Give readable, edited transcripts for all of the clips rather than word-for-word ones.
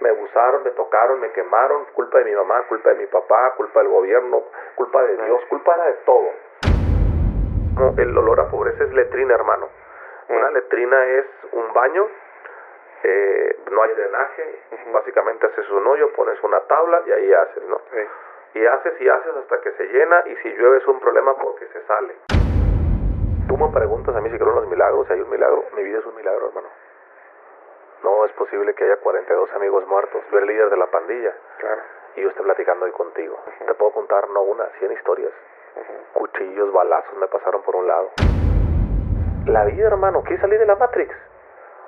me abusaron, me tocaron, me quemaron, culpa de mi mamá, culpa de mi papá, culpa del gobierno, culpa de Dios, culpa era de todo. No, el olor a pobreza es letrina, hermano. Una letrina es un baño, no hay drenaje, básicamente haces un hoyo, pones una tabla y ahí haces, ¿no? Y haces hasta que se llena, y si llueve es un problema porque se sale. Tú me preguntas a mí si creo en los milagros, si hay un milagro. Mi vida es un milagro, hermano. No es posible que haya 42 amigos muertos. Yo era el líder de la pandilla. Claro. Y yo estoy platicando hoy contigo. Te puedo contar no una, 100 historias. Cuchillos, balazos me pasaron por un lado. La vida, hermano, ¿quieres salir de la Matrix?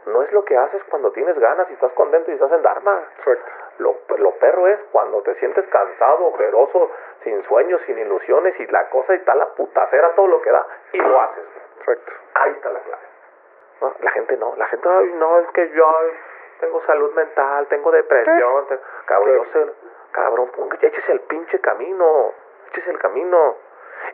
No es lo que haces cuando tienes ganas y estás contento y estás en Dharma. Correcto. Lo perro es cuando te sientes cansado, ojeroso, sin sueños, sin ilusiones, y la cosa está la putacera, todo lo que da, y lo haces. Correcto. Ahí está la clave. ¿No? La gente no, ay, no, es que yo tengo salud mental, tengo depresión, cabrón, échese el pinche camino, échese el camino.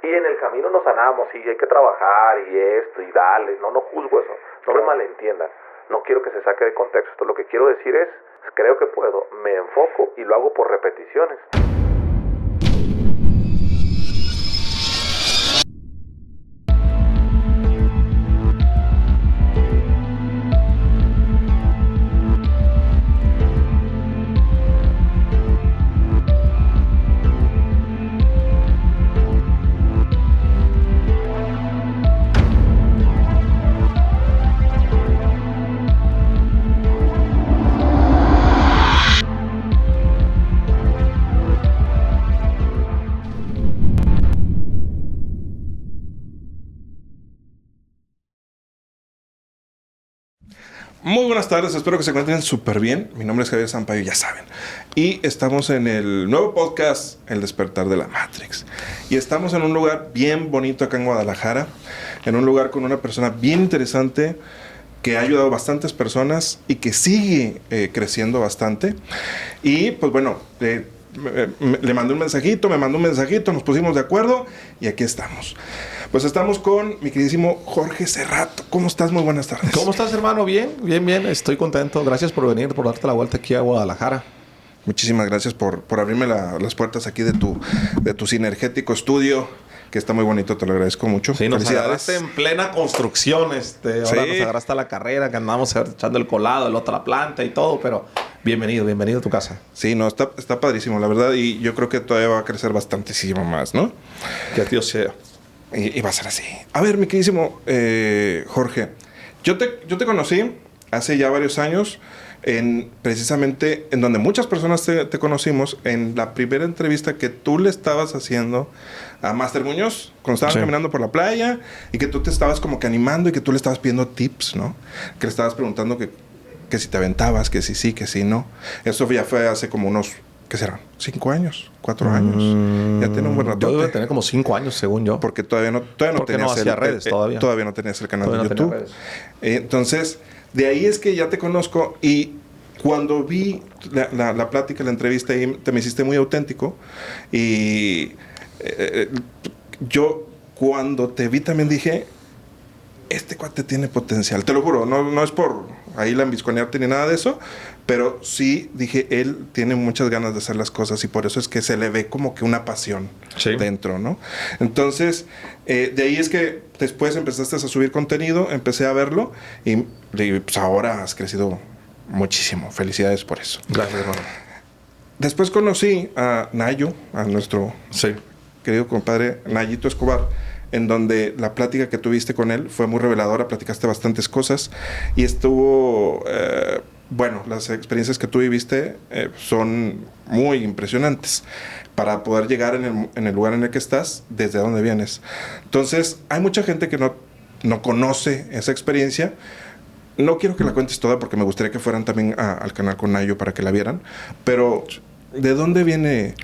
Y en el camino nos sanamos, sí, hay que trabajar, y esto, y dale, no juzgo eso, no me malentiendan. No quiero que se saque de contexto. Lo que quiero decir es, creo que puedo, me enfoco y lo hago por repeticiones. Muy buenas tardes, espero que se encuentren súper bien. Mi nombre es Javier Sampaio, ya saben. Y estamos en el nuevo podcast, El Despertar de la Matrix. Y estamos en un lugar bien bonito acá en Guadalajara. En un lugar con una persona bien interesante que ha ayudado a bastantes personas y que sigue creciendo bastante. Y pues bueno, le mandé un mensajito, me mandó un mensajito, nos pusimos de acuerdo y aquí estamos. Pues estamos con mi queridísimo Jorge Cerrato. ¿Cómo estás? Muy buenas tardes. ¿Cómo estás, hermano? Bien. Estoy contento. Gracias por venir, por darte la vuelta aquí a Guadalajara. Muchísimas gracias por abrirme las puertas aquí de tu sinergético estudio, que está muy bonito, te lo agradezco mucho. Sí, nos agarraste en plena construcción. Ahora sí. Nos agarraste a la carrera, que andamos echando el colado, el otro a la planta y todo, pero bienvenido a tu casa. Sí, no, está padrísimo, la verdad, y yo creo que todavía va a crecer bastantísimo más, ¿no? Que Dios sea. Y va a ser así. A ver, mi queridísimo Jorge, yo te conocí hace ya varios años, precisamente en donde muchas personas te conocimos, en la primera entrevista que tú le estabas haciendo a Master Muñoz, cuando estaban caminando por la playa, y que tú te estabas como que animando y que tú le estabas pidiendo tips, ¿no? Que le estabas preguntando que si te aventabas, que si sí, que si no. Eso ya fue hace como unos... ¿Qué serán? ¿5 años? ¿4 años? Ya tiene un buen rato. Yo debo tener como 5 años, según yo. Porque todavía no tenías hacía redes todavía. Todavía no tenías el canal de YouTube. Entonces, de ahí es que ya te conozco. Y cuando vi la plática, la entrevista, ahí te me hiciste muy auténtico. Y yo, cuando te vi, también dije... Este cuate tiene potencial, te lo juro, no es por ahí lambisconearte ni nada de eso, pero sí dije, él tiene muchas ganas de hacer las cosas y por eso es que se le ve como que una pasión dentro, ¿no? Entonces, de ahí es que después empezaste a subir contenido, empecé a verlo y pues ahora has crecido muchísimo. Felicidades por eso. Gracias, hermano. Después conocí a Nayo, a nuestro querido compadre Nayito Escobar, en donde la plática que tuviste con él fue muy reveladora, platicaste bastantes cosas y estuvo, bueno, las experiencias que tú viviste son muy impresionantes para poder llegar en el lugar en el que estás, desde donde vienes. Entonces, hay mucha gente que no conoce esa experiencia. No quiero que la cuentes toda porque me gustaría que fueran también al canal con Nayo para que la vieran, pero ¿de dónde viene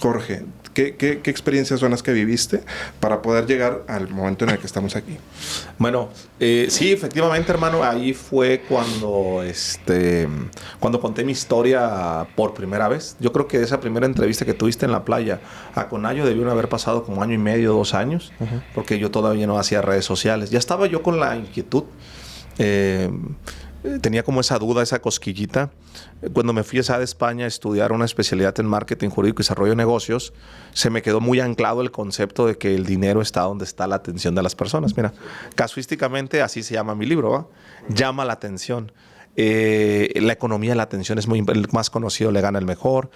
Jorge? ¿Qué experiencias son las que viviste para poder llegar al momento en el que estamos aquí? Bueno, sí, efectivamente, hermano, ahí fue cuando conté mi historia por primera vez. Yo creo que esa primera entrevista que tuviste en la playa a Conayo debió haber pasado como 1 año y medio, 2 años, porque yo todavía no hacía redes sociales. Ya estaba yo con la inquietud. tenía como esa duda, esa cosquillita. Cuando me fui a SAD España a estudiar una especialidad en marketing jurídico y desarrollo de negocios, se me quedó muy anclado el concepto de que el dinero está donde está la atención de las personas. Mira, casuísticamente así se llama mi libro, ¿va? Llama la atención. La economía de la atención es el más conocido, le gana el mejor.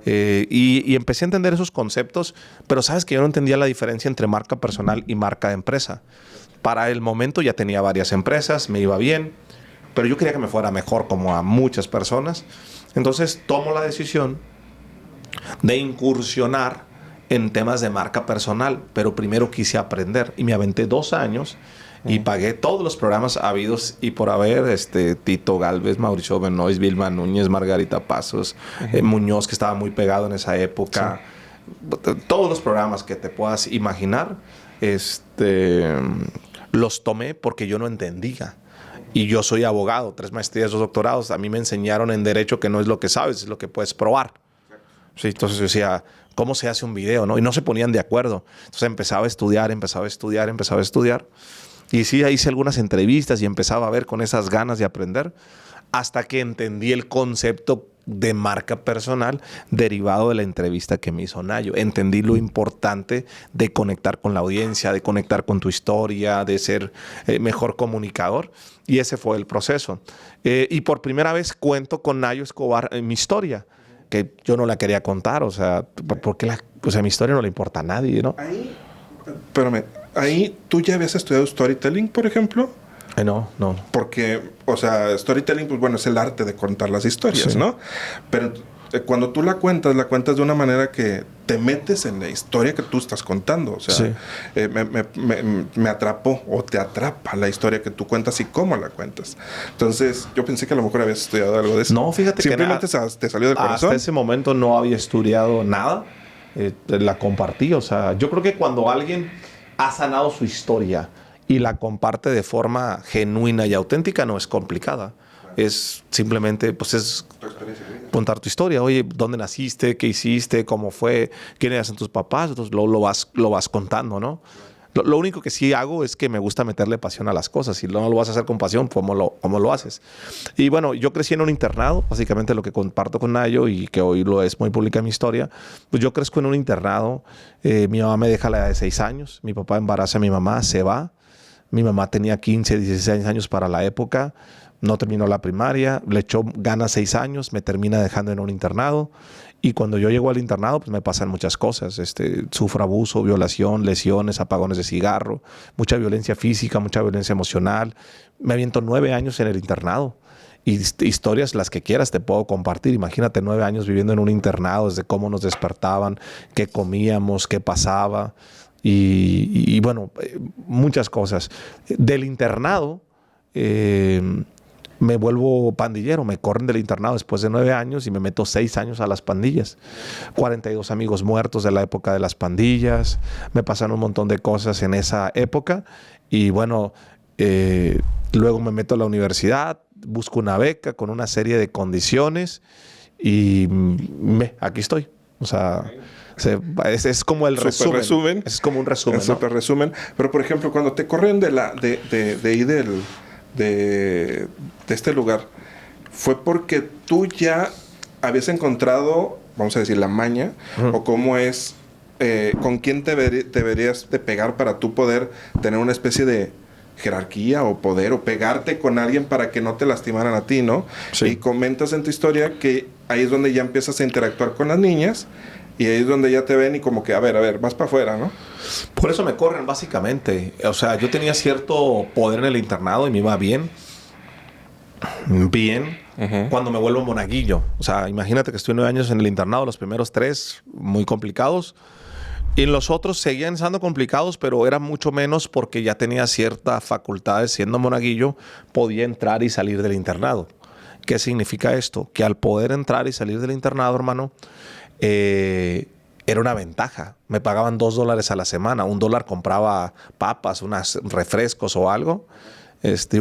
Y empecé a entender esos conceptos, pero sabes que yo no entendía la diferencia entre marca personal y marca de empresa. Para el momento ya tenía varias empresas, me iba bien, pero yo quería que me fuera mejor como a muchas personas. Entonces tomo la decisión de incursionar en temas de marca personal, pero primero quise aprender y me aventé 2 años y pagué todos los programas habidos y por haber, Tito Galvez, Mauricio Benoist, Vilma Núñez, Margarita Pasos, Muñoz, que estaba muy pegado en esa época. Sí. Todos los programas que te puedas imaginar, los tomé porque yo no entendía. Y yo soy abogado, 3 maestrías, 2 doctorados. A mí me enseñaron en Derecho que no es lo que sabes, es lo que puedes probar. Sí, entonces yo decía, ¿cómo se hace un video, no? Y no se ponían de acuerdo. Entonces empezaba a estudiar. Y sí, hice algunas entrevistas y empezaba a ver con esas ganas de aprender hasta que entendí el concepto de marca personal derivado de la entrevista que me hizo Nayo. Entendí lo importante de conectar con la audiencia, de conectar con tu historia, de ser mejor comunicador. Y ese fue el proceso. Y por primera vez cuento con Nayo Escobar en mi historia, que yo no la quería contar. O sea, porque mi historia no le importa a nadie, ¿no? Ahí tú ya habías estudiado storytelling, por ejemplo. No. Porque, storytelling, pues bueno, es el arte de contar las historias, sí, ¿no? Pero cuando tú la cuentas de una manera que te metes en la historia que tú estás contando. O sea, sí, me atrapó o te atrapa la historia que tú cuentas y cómo la cuentas. Entonces, yo pensé que a lo mejor habías estudiado algo de eso. No, fíjate que simplemente te salió del corazón. Hasta ese momento no había estudiado nada. La compartí. O sea, yo creo que cuando alguien ha sanado su historia y la comparte de forma genuina y auténtica, no es complicada. Es simplemente, es contar tu historia. Oye, ¿dónde naciste? ¿Qué hiciste? ¿Cómo fue? ¿Quiénes eran tus papás? Entonces lo vas contando, ¿no? Lo único que sí hago es que me gusta meterle pasión a las cosas. Si no lo vas a hacer con pasión, ¿cómo lo haces? Y bueno, yo crecí en un internado, básicamente lo que comparto con Nayo y que hoy lo es muy pública mi historia. Pues yo crezco en un internado. Mi mamá me deja a la edad de 6 años. Mi papá embaraza a mi mamá, se va. Mi mamá tenía 15, 16 años para la época. No terminó la primaria. Le echó ganas 6 años. Me termina dejando en un internado. Y cuando yo llego al internado, pues me pasan muchas cosas. Sufro abuso, violación, lesiones, apagones de cigarro, mucha violencia física, mucha violencia emocional. Me aviento 9 años en el internado. Y historias, las que quieras, te puedo compartir. Imagínate 9 años viviendo en un internado, desde cómo nos despertaban, qué comíamos, qué pasaba. Y bueno, muchas cosas. Del internado me vuelvo pandillero. Me corren del internado después de 9 años y me meto 6 años a las pandillas. 42 amigos muertos de la época de las pandillas. Me pasan un montón de cosas en esa época. Y bueno, luego me meto a la universidad, busco una beca con una serie de condiciones y aquí estoy. O sea, es como el resumen. Es como un resumen. Es súper resumen. Pero, por ejemplo, cuando te corren de este lugar, ¿fue porque tú ya habías encontrado, vamos a decir, la maña? ¿O cómo es, con quién te deberías de pegar para tú poder tener una especie de jerarquía o poder o pegarte con alguien para que no te lastimaran a ti, ¿no? Sí. Y comentas en tu historia que ahí es donde ya empiezas a interactuar con las niñas y ahí es donde ya te ven y como que, a ver, vas para afuera, ¿no? Por eso me corren, básicamente. O sea, yo tenía cierto poder en el internado y me iba bien. Cuando me vuelvo monaguillo. O sea, imagínate que estuve 9 años en el internado, los primeros 3 muy complicados. Y en los otros seguían siendo complicados, pero era mucho menos porque ya tenía ciertas facultades. Siendo monaguillo, podía entrar y salir del internado. ¿Qué significa esto? Que al poder entrar y salir del internado, hermano, era una ventaja. Me pagaban $2 a la semana. $1 compraba papas, unos refrescos o algo.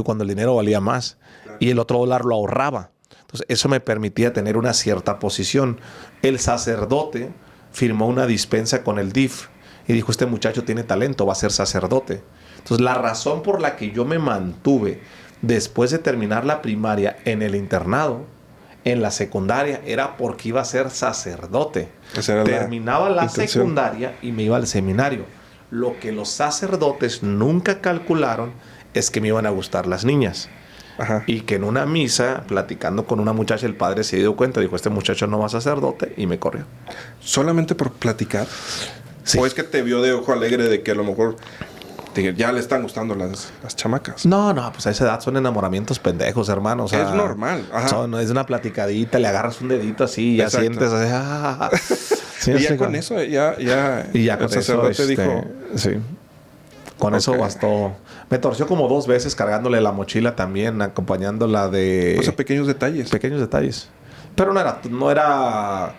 Cuando el dinero valía más. Y el otro $1 lo ahorraba. Entonces, eso me permitía tener una cierta posición. El sacerdote firmó una dispensa con el DIF y dijo, este muchacho tiene talento, va a ser sacerdote. Entonces, la razón por la que yo me mantuve después de terminar la primaria en el internado, en la secundaria era porque iba a ser sacerdote. Terminaba la secundaria y me iba al seminario. Lo que los sacerdotes nunca calcularon es que me iban a gustar las niñas. Ajá. Y que en una misa, platicando con una muchacha, el padre se dio cuenta, dijo, este muchacho no va a sacerdote, y me corrió. ¿Solamente por platicar? Sí. ¿O es que te vio de ojo alegre de que a lo mejor ya le están gustando las chamacas? No, pues a esa edad son enamoramientos pendejos, hermano. O sea, es normal. Ajá. Es una platicadita, le agarras un dedito así y ya sientes así. Sí, y ya con eso, ya y ya con el sacerdote eso, dijo... Sí. Con eso bastó. Me torció como 2 veces cargándole la mochila también, acompañándola de... O sea, pequeños detalles. Pequeños detalles. Pero no era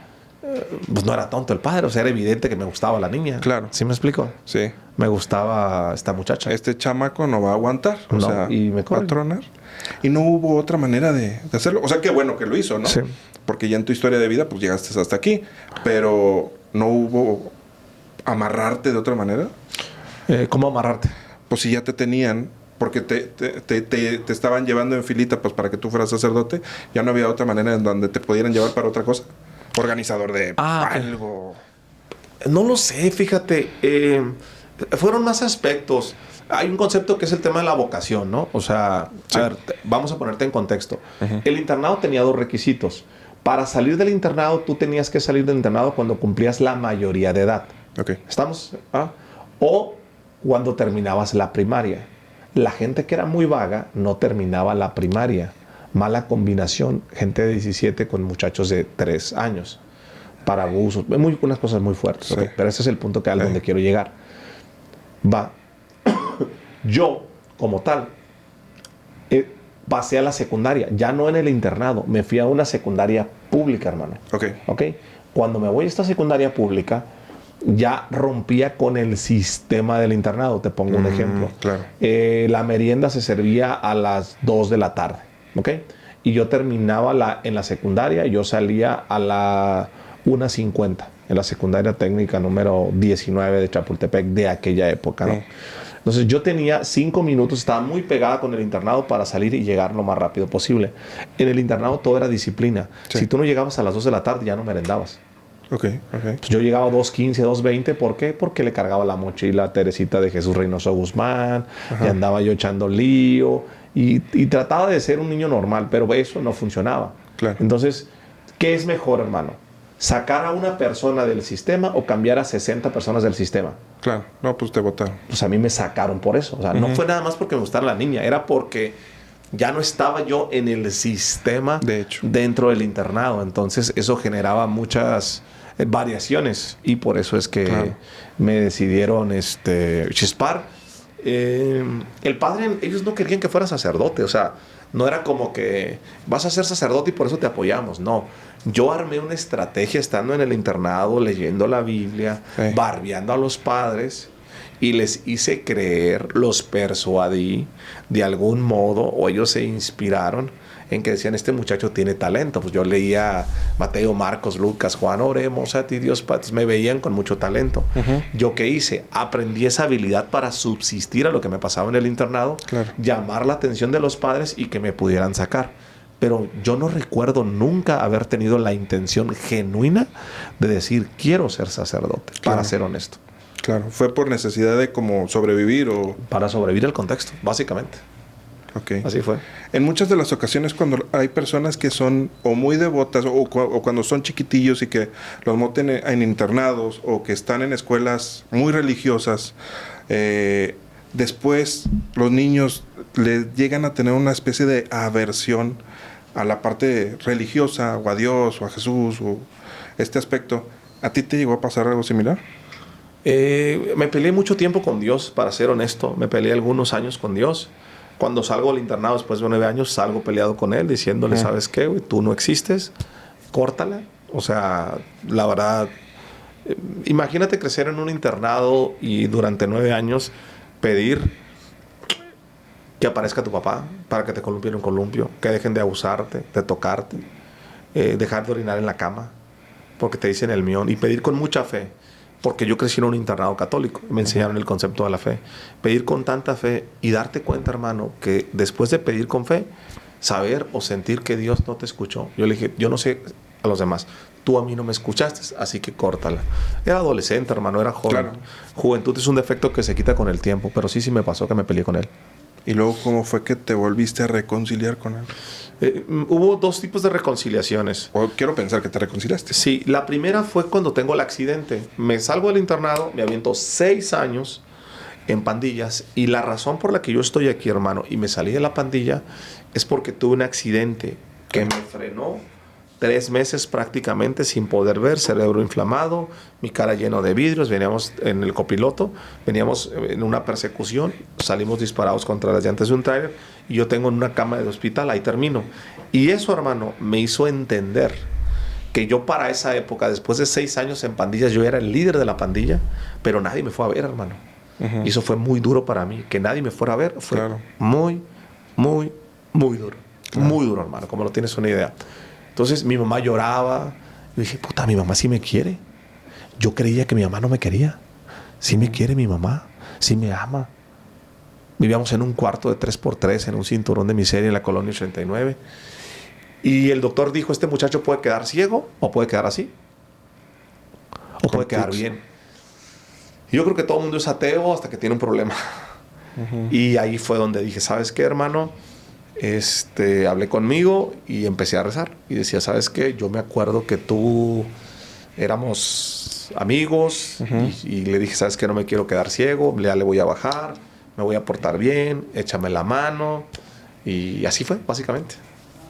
tonto el padre. O sea, era evidente que me gustaba la niña. Claro. ¿Sí me explico? Sí. Me gustaba esta muchacha. Este chamaco no va a aguantar. O sea, y me va a tronar. Y no hubo otra manera de hacerlo. O sea, qué bueno que lo hizo, ¿no? Sí. Porque ya en tu historia de vida, pues llegaste hasta aquí. Pero no hubo amarrarte de otra manera. ¿Cómo amarrarte? Pues si ya te tenían, porque te estaban llevando en filita pues para que tú fueras sacerdote, ya no había otra manera en donde te pudieran llevar para otra cosa. Organizador de algo. No lo sé, fíjate. Fueron más aspectos. Hay un concepto que es el tema de la vocación, ¿no? O sea, sí. A ver, vamos a ponerte en contexto. El internado tenía 2 requisitos. Para salir del internado, tú tenías que salir del internado cuando cumplías la mayoría de edad. Okay. ¿Estamos? O cuando terminabas la primaria. La gente que era muy vaga no terminaba la primaria. Mala combinación, gente de 17 con muchachos de 3 años. Para abusos, unas cosas muy fuertes. Sí. Okay. Pero ese es el punto al donde quiero llegar. Yo, como tal, pasé a la secundaria. Ya no en el internado. Me fui a una secundaria pública, hermano. Ok. Cuando me voy a esta secundaria pública, ya rompía con el sistema del internado. Te pongo un ejemplo. Claro. La merienda se servía a las 2 de la tarde. ¿Ok? Y yo terminaba en la secundaria. Yo salía a la 1:50. En la secundaria técnica número 19 de Chapultepec de aquella época, ¿no? Entonces yo tenía 5 minutos. Estaba muy pegada con el internado para salir y llegar lo más rápido posible. En el internado todo era disciplina. Sí. Si tú no llegabas a las 2 de la tarde, ya no merendabas. Okay. Yo llegaba a 2:15, 2:20. ¿Por qué? Porque le cargaba la mochila a Teresita de Jesús Reynoso Guzmán. Y andaba yo echando lío. Y trataba de ser un niño normal, pero eso no funcionaba. Claro. Entonces, ¿qué es mejor, hermano? ¿Sacar a una persona del sistema o cambiar a 60 personas del sistema? Claro. No, pues te votaron. Pues a mí me sacaron por eso. O sea, no fue nada más porque me gustara la niña. Era porque ya no estaba yo en el sistema de hecho, dentro del internado. Entonces, eso generaba muchas variaciones. Y por eso es que me decidieron chispar. El padre, ellos no querían que fuera sacerdote. O sea, no era como que vas a ser sacerdote y por eso te apoyamos. No. Yo armé una estrategia estando en el internado, leyendo la Biblia, barbeando a los padres, y les hice creer, los persuadí de algún modo, o ellos se inspiraron en que decían, este muchacho tiene talento. Pues yo leía Mateo, Marcos, Lucas, Juan, oremos a ti, Dios Padre. Me veían con mucho talento. ¿Yo qué hice? Aprendí esa habilidad para subsistir a lo que me pasaba en el internado, llamar la atención de los padres y que me pudieran sacar. Pero yo no recuerdo nunca haber tenido la intención genuina de decir, quiero ser sacerdote, para ser honesto. Claro, ¿fue por necesidad de como sobrevivir o...? Para sobrevivir al contexto, básicamente. Okay. Así fue. En muchas de las ocasiones cuando hay personas que son o muy devotas o cuando son chiquitillos y que los meten en internados o que están en escuelas muy religiosas, después los niños le llegan a tener una especie de aversión a la parte religiosa o a Dios o a Jesús o este aspecto. ¿A ti te llegó a pasar algo similar? Me peleé mucho tiempo con Dios, para ser honesto. Me peleé algunos años con Dios. Cuando salgo del internado después de 9 años, salgo peleado con él, diciéndole, ¿sabes qué, güey? Tú no existes, córtala. O sea, la verdad, imagínate crecer en un internado y durante 9 años pedir que aparezca tu papá para que te columpie en un columpio, que dejen de abusarte, de tocarte, dejar de orinar en la cama, porque te dicen el mión, y pedir con mucha fe porque yo crecí en un internado católico. Me enseñaron el concepto de la fe. Pedir con tanta fe y darte cuenta, hermano, que después de pedir con fe, saber o sentir que Dios no te escuchó. Yo le dije, yo no sé a los demás. Tú a mí no me escuchaste, así que córtala. Era adolescente, hermano, era joven. Claro. Juventud es un defecto que se quita con el tiempo, pero sí me pasó que me peleé con él. ¿Y luego cómo fue que te volviste a reconciliar con él? Hubo dos tipos de reconciliaciones. O quiero pensar que te reconciliaste. Sí, la primera fue cuando tengo el accidente. Me salgo del internado, me aviento 6 años en pandillas. Y la razón por la que yo estoy aquí, hermano, y me salí de la pandilla, es porque tuve un accidente que me frenó 3 meses prácticamente sin poder ver, cerebro inflamado, mi cara lleno de vidrios. Veníamos en el copiloto, veníamos en una persecución, salimos disparados contra las llantas de un tráiler y yo tengo en una cama de hospital, ahí termino. Y eso, hermano, me hizo entender que yo para esa época, después de 6 años en pandillas, yo era el líder de la pandilla, pero nadie me fue a ver, hermano. Y eso fue muy duro para mí, que nadie me fuera a ver, fue muy, muy, muy duro. Muy duro, hermano, como no tienes una idea. Entonces mi mamá lloraba. Yo dije, puta, mi mamá sí me quiere. Yo creía que mi mamá no me quería. Sí me quiere mi mamá, sí me ama. Vivíamos en un cuarto de 3x3 en un cinturón de miseria en la colonia 89. Y el doctor dijo, este muchacho puede quedar ciego o puede quedar así. O puede quedar bien. Y yo creo que todo el mundo es ateo hasta que tiene un problema. Y ahí fue donde dije, ¿sabes qué, hermano? Hablé conmigo y empecé a rezar. Y decía, ¿sabes qué? Yo me acuerdo que tú éramos amigos. Y le dije, ¿sabes qué? No me quiero quedar ciego. Ya le voy a bajar. Me voy a portar bien. Échame la mano. Y así fue, básicamente.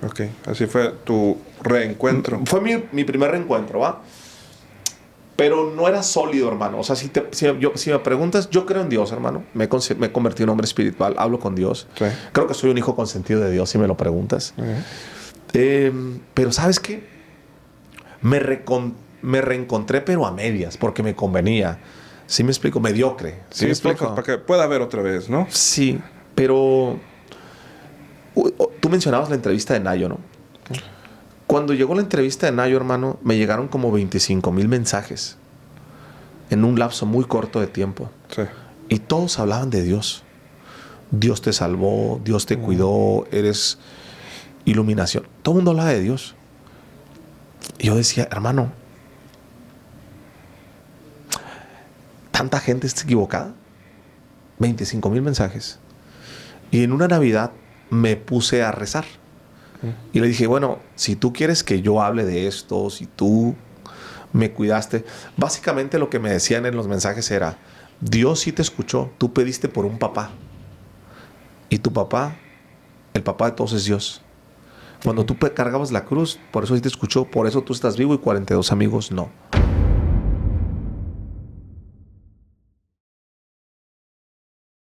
Ok. Así fue tu reencuentro. Fue mi primer reencuentro, ¿va? Pero no era sólido, hermano. O sea, si me preguntas, yo creo en Dios, hermano. Me he convertido en un hombre espiritual. Hablo con Dios. Sí. Creo que soy un hijo consentido de Dios, si me lo preguntas. Pero ¿sabes qué? Me reencontré, pero a medias, porque me convenía. ¿Sí me explico? Mediocre. ¿Sí me explico? Para que pueda haber otra vez, ¿no? Sí, pero... Tú mencionabas la entrevista de Nayo, ¿no? Cuando llegó la entrevista de Nayo, hermano, me llegaron como 25,000 mensajes en un lapso muy corto de tiempo. Sí. Y todos hablaban de Dios. Dios te salvó, Dios te cuidó, eres iluminación. Todo el mundo hablaba de Dios. Y yo decía, hermano, ¿tanta gente está equivocada? 25,000 mensajes. Y en una Navidad me puse a rezar. Y le dije, bueno, si tú quieres que yo hable de esto, si tú me cuidaste. Básicamente lo que me decían en los mensajes era, Dios sí te escuchó, tú pediste por un papá. Y tu papá, el papá de todos es Dios. Cuando tú cargabas la cruz, por eso sí te escuchó, por eso tú estás vivo y 42 amigos no.